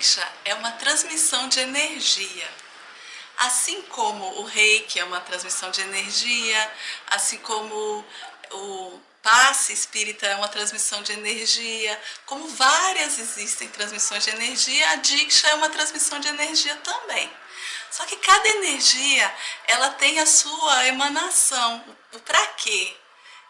Diksha é uma transmissão de energia. Assim como o Reiki é uma transmissão de energia, assim como o passe espírita é uma transmissão de energia, como várias existem transmissões de energia, a Diksha é uma transmissão de energia também. Só que cada energia, ela tem a sua emanação, o para quê.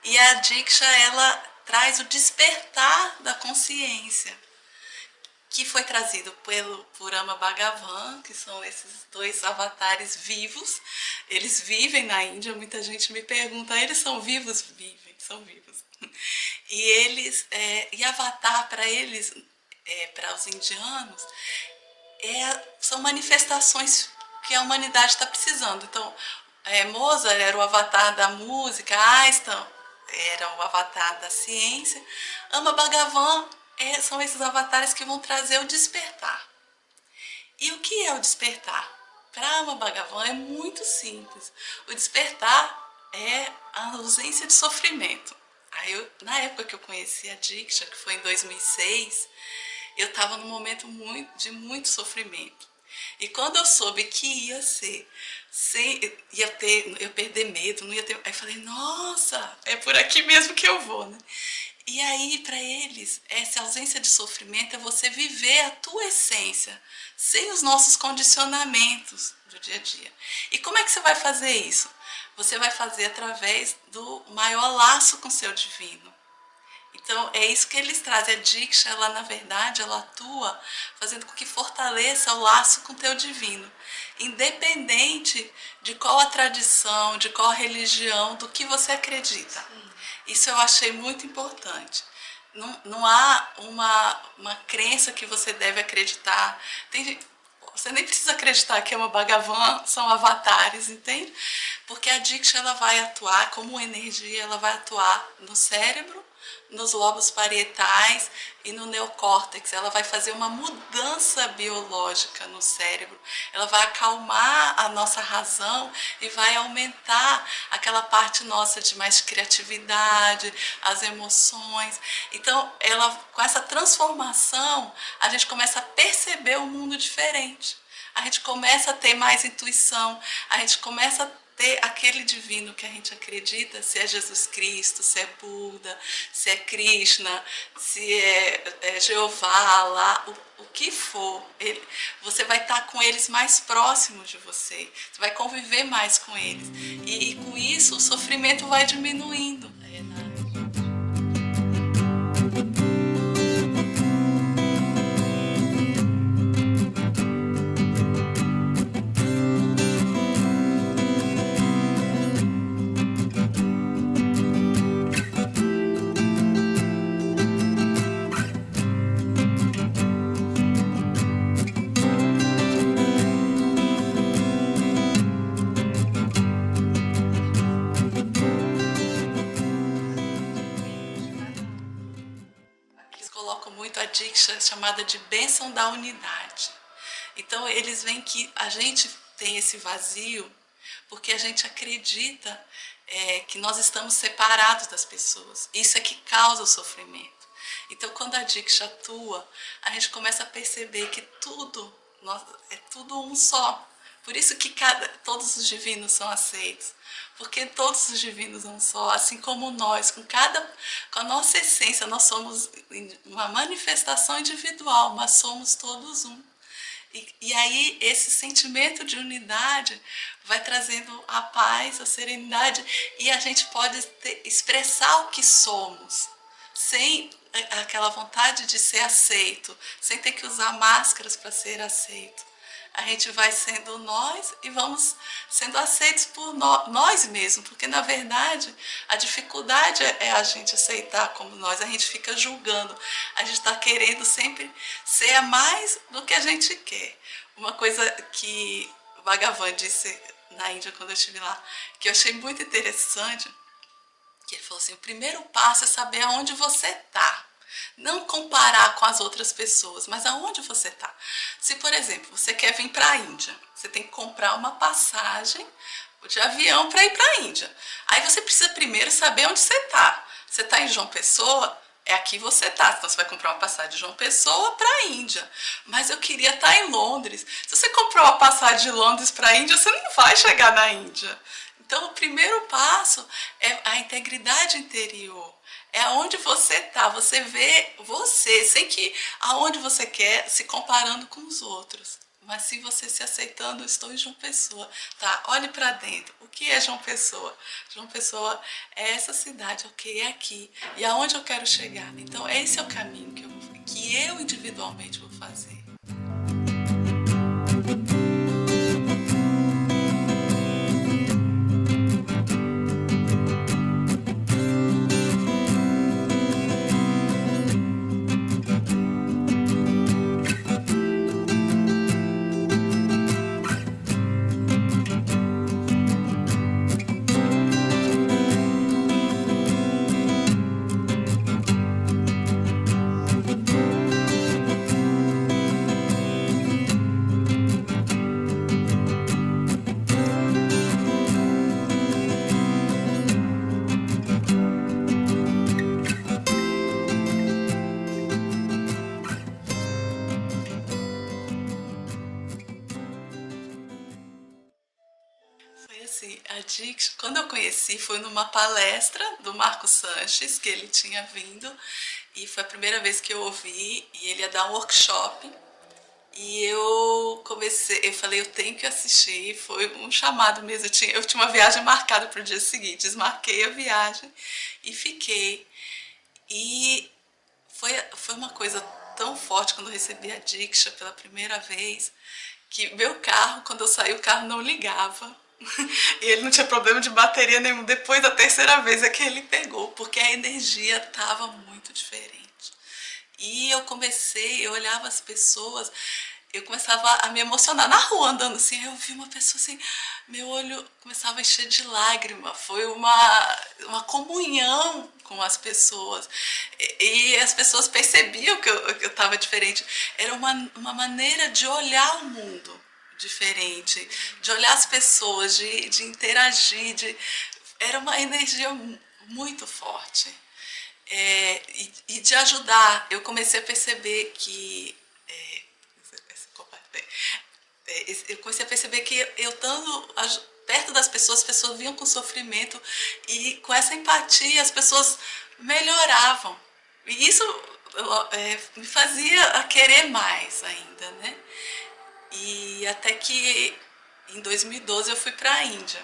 E a Diksha, ela traz o despertar da consciência, que foi trazido por Ama Bhagavan, que são esses dois avatares vivos. Eles vivem na Índia, muita gente me pergunta, eles são vivos? Vivem, são vivos. E avatar para eles, para os indianos, são manifestações que a humanidade está precisando. Então, Mozart era o avatar da música, Einstein era o avatar da ciência, Ama Bhagavan são esses avatares que vão trazer o despertar. E o que é o despertar? Para Ama Bhagavan é muito simples. O despertar é a ausência de sofrimento. Na época que eu conheci a Diksha, que foi em 2006, eu estava num momento de muito sofrimento. E quando eu soube que ia perder medo, não ia ter, aí eu falei, nossa, é por aqui mesmo que eu vou, né? E aí, para eles, essa ausência de sofrimento é você viver a tua essência, sem os nossos condicionamentos do dia a dia. E como é que você vai fazer isso? Você vai fazer através do maior laço com o seu divino. Então, é isso que eles trazem. A Diksha, ela, na verdade, ela atua fazendo com que fortaleça o laço com o teu divino. Independente de qual a tradição, de qual a religião, do que você acredita. Isso eu achei muito importante. Não há uma crença que você deve acreditar. Você nem precisa acreditar que é uma Bhagavan, são avatares, entende? Porque a Diksha, ela vai atuar como energia, ela vai atuar no cérebro, nos lobos parietais e no neocórtex. Ela vai fazer uma mudança biológica no cérebro. Ela vai acalmar a nossa razão e vai aumentar aquela parte nossa de mais criatividade, as emoções. Então, com essa transformação, a gente começa a perceber o mundo diferente. A gente começa a ter mais intuição, a gente começa a ter aquele divino que a gente acredita, se é Jesus Cristo, se é Buda, se é Krishna, se é Jeová, lá, o que for, você vai estar com eles mais próximos de você vai conviver mais com eles. E com isso o sofrimento vai diminuindo. Colocam muito a Diksha chamada de bênção da unidade. Então eles veem que a gente tem esse vazio porque a gente acredita que nós estamos separados das pessoas. Isso é que causa o sofrimento. Então quando a Diksha atua, a gente começa a perceber que é tudo um só. Por isso que todos os divinos são aceitos. Porque todos os divinos são só, assim como nós, com a nossa essência, nós somos uma manifestação individual, mas somos todos um. E aí esse sentimento de unidade vai trazendo a paz, a serenidade, e a gente pode expressar o que somos, sem aquela vontade de ser aceito, sem ter que usar máscaras para ser aceito. A gente vai sendo nós e vamos sendo aceitos por nós mesmos, porque na verdade a dificuldade é a gente aceitar como nós, a gente fica julgando, a gente está querendo sempre ser mais do que a gente quer. Uma coisa que o Bhagavan disse na Índia quando eu estive lá, que eu achei muito interessante, que ele falou assim, o primeiro passo é saber aonde você está. Não comparar com as outras pessoas, mas aonde você está. Se, por exemplo, você quer vir para a Índia, você tem que comprar uma passagem de avião para ir para a Índia. Aí você precisa primeiro saber onde você está. Você está em João Pessoa? é aqui você tá, então você vai comprar uma passagem de João Pessoa para a Índia. Mas eu queria estar em Londres. Se você comprou uma passagem de Londres para a Índia, você não vai chegar na Índia. Então, o primeiro passo é a integridade interior. É aonde você tá, você vê você, sem que aonde você quer, se comparando com os outros. Mas se você se aceitando, estou em João Pessoa, tá? Olhe para dentro. O que é João Pessoa? João Pessoa é essa cidade, ok? É aqui. E aonde eu quero chegar? Então, esse é o caminho que eu individualmente vou fazer. Foi assim, a Dix, quando eu conheci, foi numa palestra do Marco Sanches, que ele tinha vindo, e foi a primeira vez que eu ouvi, e ele ia dar um workshop, e eu falei, eu tenho que assistir, foi um chamado mesmo, eu tinha uma viagem marcada para o dia seguinte, desmarquei a viagem e fiquei. E foi uma coisa tão forte quando eu recebi a Diksha pela primeira vez, que meu carro, quando eu saí, o carro não ligava. E ele não tinha problema de bateria nenhum. Depois da terceira vez é que ele pegou, porque a energia estava muito diferente. E eu olhava as pessoas, eu começava a me emocionar na rua andando assim, aí eu vi uma pessoa assim, meu olho começava a encher de lágrima, foi uma comunhão com as pessoas, e as pessoas percebiam que eu estava diferente, era uma maneira de olhar o mundo diferente, de olhar as pessoas, de interagir, era uma energia muito forte. E de ajudar, eu comecei a perceber que eu comecei a perceber que eu estando perto das pessoas, as pessoas vinham com sofrimento e com essa empatia as pessoas melhoravam. E isso me fazia a querer mais ainda, né? E até que em 2012 eu fui para a Índia.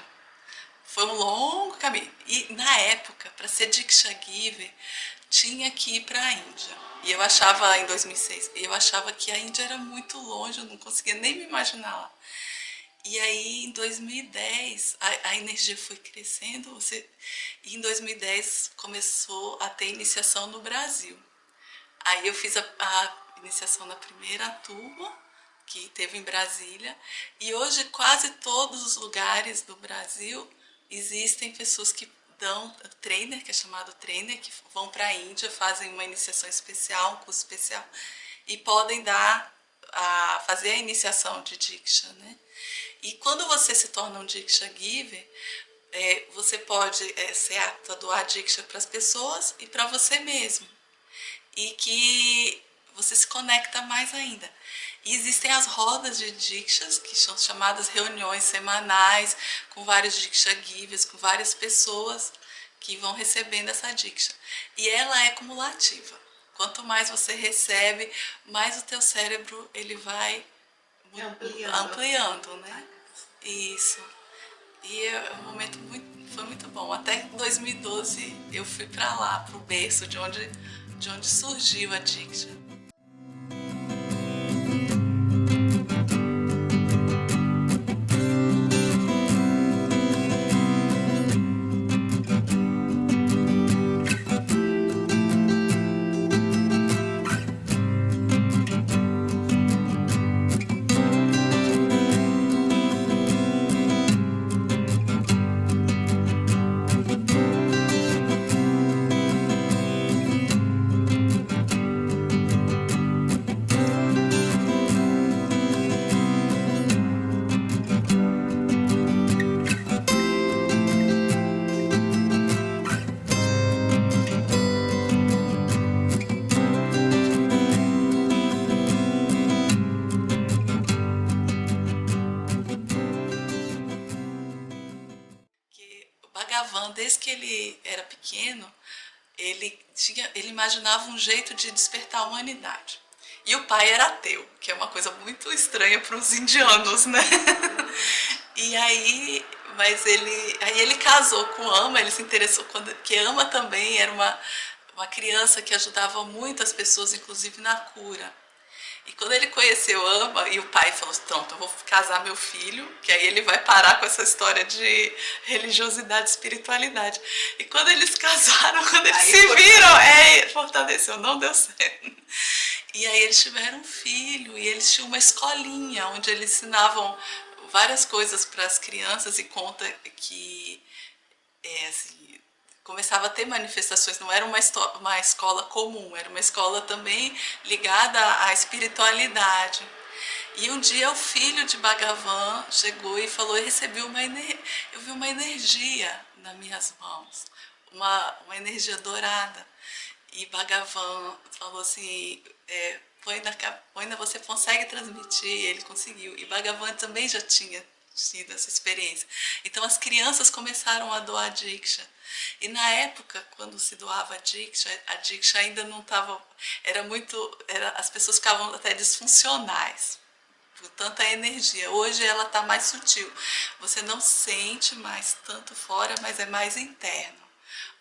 Foi um longo caminho. E na época, para ser Diksha Giver, tinha que ir para a Índia. E eu achava, em 2006, eu achava que a Índia era muito longe, eu não conseguia nem me imaginar lá. E aí, em 2010, a energia foi crescendo, e em 2010 começou a ter iniciação no Brasil. Aí eu fiz a iniciação na primeira turma, que teve em Brasília, e hoje quase todos os lugares do Brasil existem pessoas que dão trainer, que é chamado trainer, que vão para a Índia, fazem uma iniciação especial, um curso especial, e podem fazer a iniciação de Diksha, né? E quando você se torna um Diksha Giver, você pode ser apto a doar Diksha para as pessoas e para você mesmo. E que você se conecta mais ainda. E existem as rodas de Dikshas, que são chamadas reuniões semanais, com vários Diksha Givers, com várias pessoas que vão recebendo essa Diksha. E ela é cumulativa. Quanto mais você recebe, mais o teu cérebro ele vai ampliando, né? Isso. E um momento foi muito bom. Até 2012 eu fui para lá, para o berço de onde surgiu a Diksha. Bhagavan, desde que ele era pequeno, ele imaginava um jeito de despertar a humanidade. E o pai era ateu, que é uma coisa muito estranha para os indianos, né? E aí, aí ele casou com Ama, ele se interessou que Ama também era uma criança que ajudava muitas pessoas, inclusive na cura. E quando ele conheceu Ama, e o pai falou: pronto, eu vou casar meu filho, que aí ele vai parar com essa história de religiosidade e espiritualidade. E quando eles casaram, quando eles aí se viram, fortaleceu, não deu certo. E aí eles tiveram um filho, e eles tinham uma escolinha onde eles ensinavam várias coisas para as crianças, e conta que assim, começava a ter manifestações, não era uma escola comum, era uma escola também ligada à espiritualidade. E um dia o filho de Bhagavan chegou e falou: eu vi uma energia nas minhas mãos, uma energia dourada. E Bhagavan falou assim: você consegue transmitir? Ele conseguiu. E Bhagavan também já tinha tido essa experiência. Então as crianças começaram a doar Diksha. E na época, quando se doava a Diksha ainda não estava. As pessoas ficavam até disfuncionais por tanta energia. Hoje ela está mais sutil. Você não sente mais tanto fora, mas é mais interno.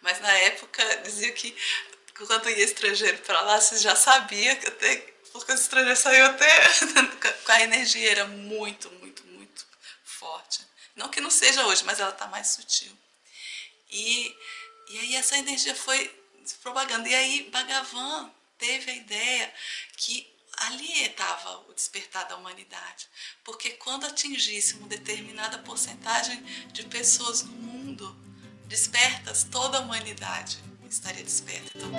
Mas na época dizia que quando ia estrangeiro para lá, você já sabia que porque os estrangeiros saíam até com a energia era muito, muito, muito forte. Não que não seja hoje, mas ela está mais sutil. E aí essa energia foi se propagando. E aí Bhagavan teve a ideia que ali estava o despertar da humanidade. Porque quando atingisse uma determinada porcentagem de pessoas no mundo despertas, toda a humanidade estaria desperta. Então,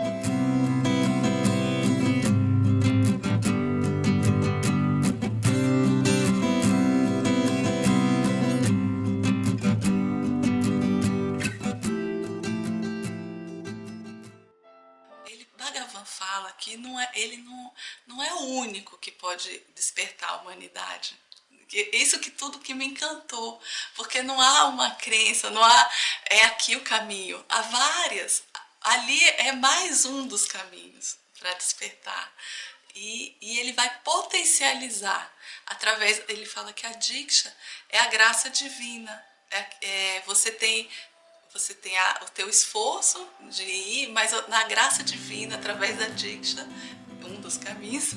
Bhagavan fala que ele não é o único que pode despertar a humanidade. Isso que tudo que me encantou, porque não há uma crença, não há é aqui o caminho, há várias. Ali é mais um dos caminhos para despertar. E ele vai potencializar através. Ele fala que a Diksha é a graça divina. Você tem o teu esforço de ir, mas na graça divina, através da Diksha, um dos caminhos,